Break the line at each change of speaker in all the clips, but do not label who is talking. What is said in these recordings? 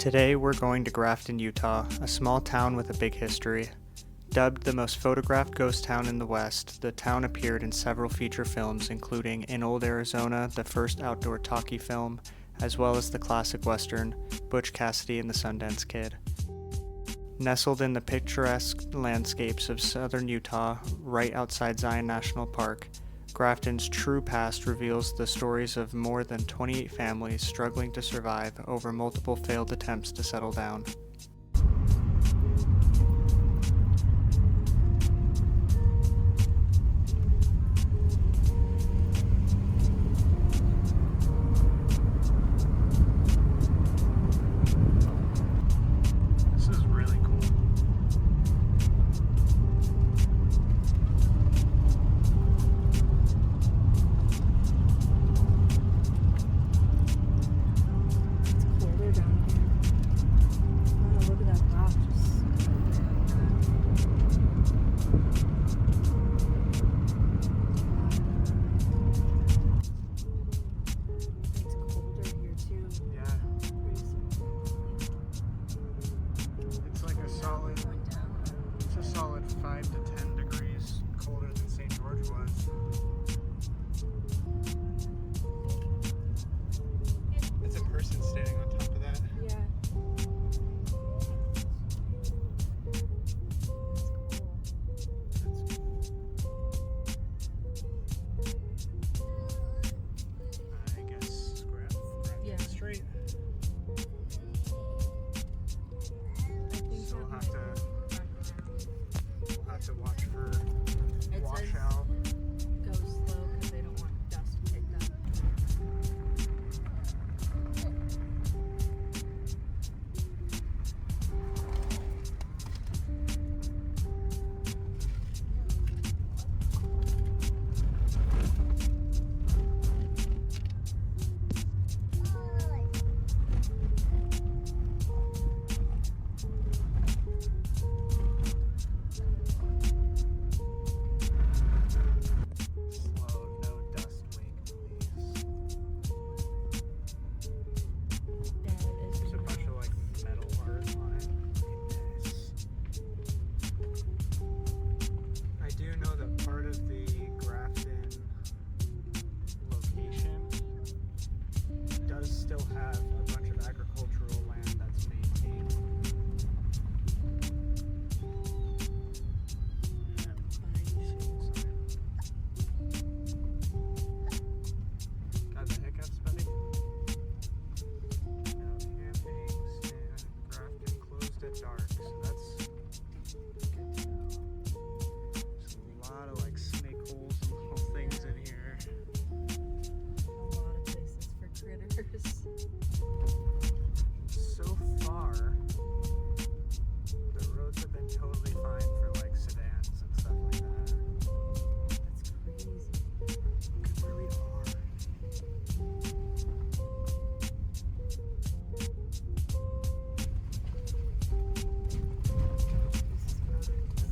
Today we're going to Grafton, Utah, a small town with a big history. Dubbed the most photographed ghost town in the West, the town appeared in several feature films including In Old Arizona, the first outdoor talkie film, as well as the classic western, Butch Cassidy and the Sundance Kid. Nestled in the picturesque landscapes of southern Utah, right outside Zion National Park, Grafton's true past reveals the stories of more than 28 families struggling to survive over multiple failed attempts to settle down. So far, the roads have been totally fine for like sedans and stuff like that.
That's crazy.
It's really hard.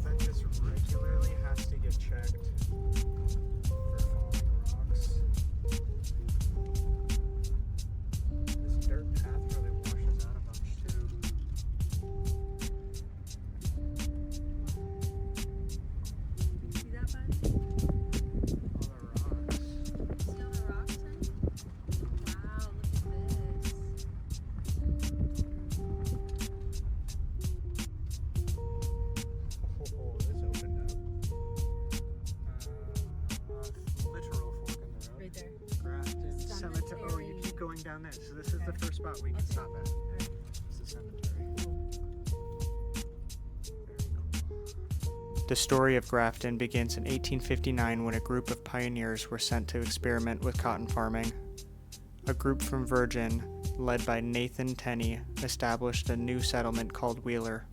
That just regularly has to get checked for falling rocks. This dirt path really washes out a bunch too.
See that, bud?
All the rocks.
See all the rocks, honey? Wow, look at this.
Oh, this opened up. Literal fork in the road.
Right there.
Grafton Cemetery. Oh, you keep going down there. So this is the first spot we can stop at.
Alright.
It's the cemetery. Very cool. The story of Grafton begins in 1859 when a group of pioneers were sent to experiment with cotton farming. A group from Virgin, led by Nathan Tenney, established a new settlement called Wheeler.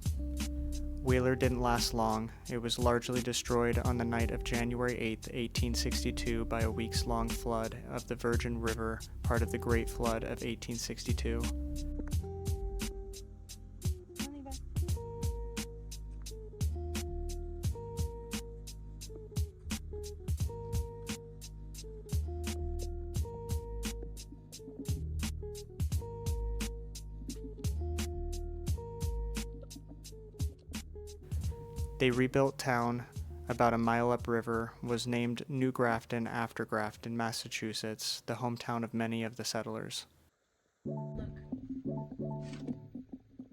Wheeler didn't last long. It was largely destroyed on the night of January 8, 1862 by a weeks-long flood of the Virgin River, part of the Great Flood of 1862. They rebuilt town about a mile upriver, was named New Grafton after Grafton, Massachusetts, the hometown of many of the settlers.
Look.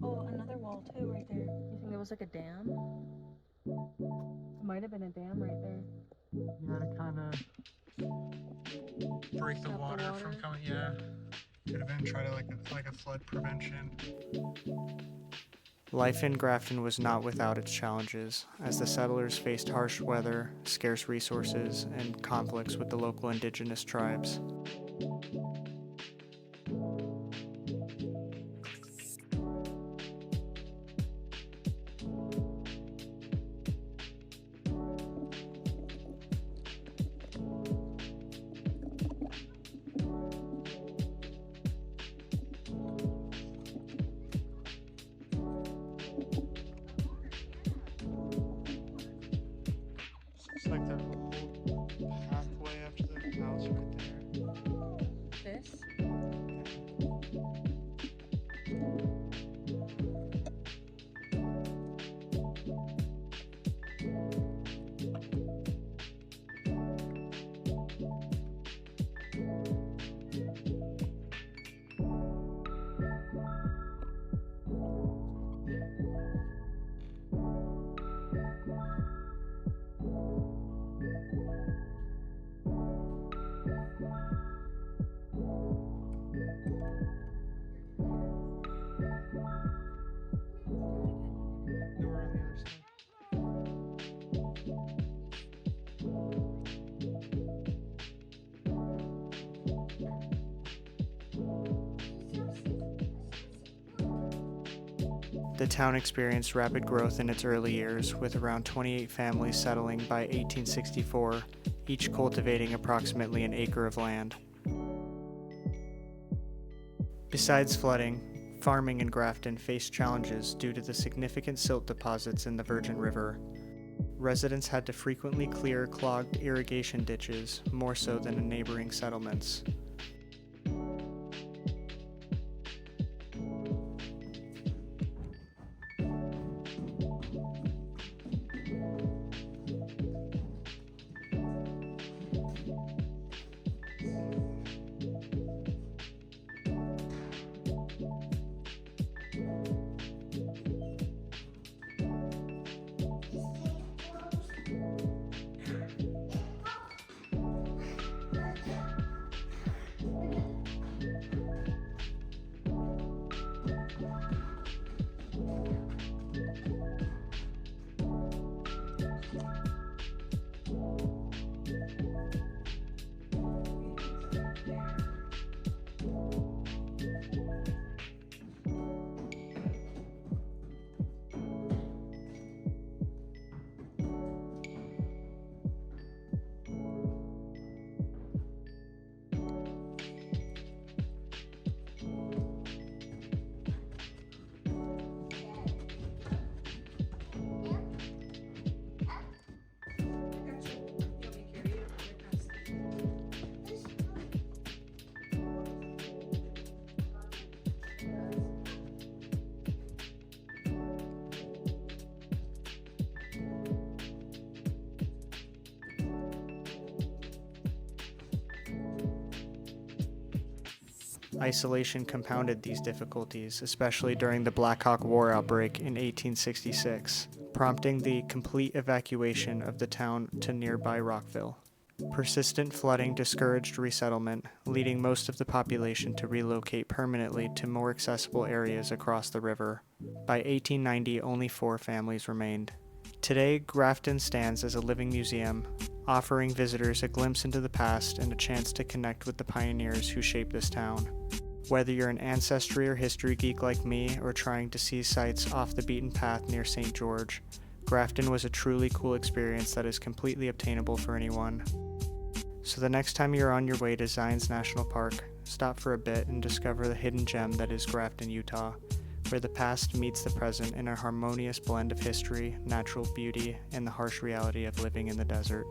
Oh, another wall too, right there. You think it was like a dam? It might have been a dam right there.
Yeah, to kind of break the
Stop
water from coming. Yeah, could have been try to like a flood prevention. Life in Grafton was not without its challenges, as the settlers faced harsh weather, scarce resources, and conflicts with the local indigenous tribes. It's like that whole pathway up to the house right there.
This?
No, we're on the other side. The town experienced rapid growth in its early years, with around 28 families settling by 1864, each cultivating approximately an acre of land. Besides flooding, farming in Grafton faced challenges due to the significant silt deposits in the Virgin River. Residents had to frequently clear clogged irrigation ditches, more so than in neighboring settlements. Isolation compounded these difficulties, especially during the Black Hawk War outbreak in 1866, prompting the complete evacuation of the town to nearby Rockville. Persistent flooding discouraged resettlement, leading most of the population to relocate permanently to more accessible areas across the river. By 1890, only 4 families remained. Today, Grafton stands as a living museum, offering visitors a glimpse into the past and a chance to connect with the pioneers who shaped this town. Whether you're an ancestry or history geek like me, or trying to see sights off the beaten path near St. George, Grafton was a truly cool experience that is completely obtainable for anyone. So the next time you're on your way to Zions National Park, stop for a bit and discover the hidden gem that is Grafton, Utah, where the past meets the present in a harmonious blend of history, natural beauty, and the harsh reality of living in the desert.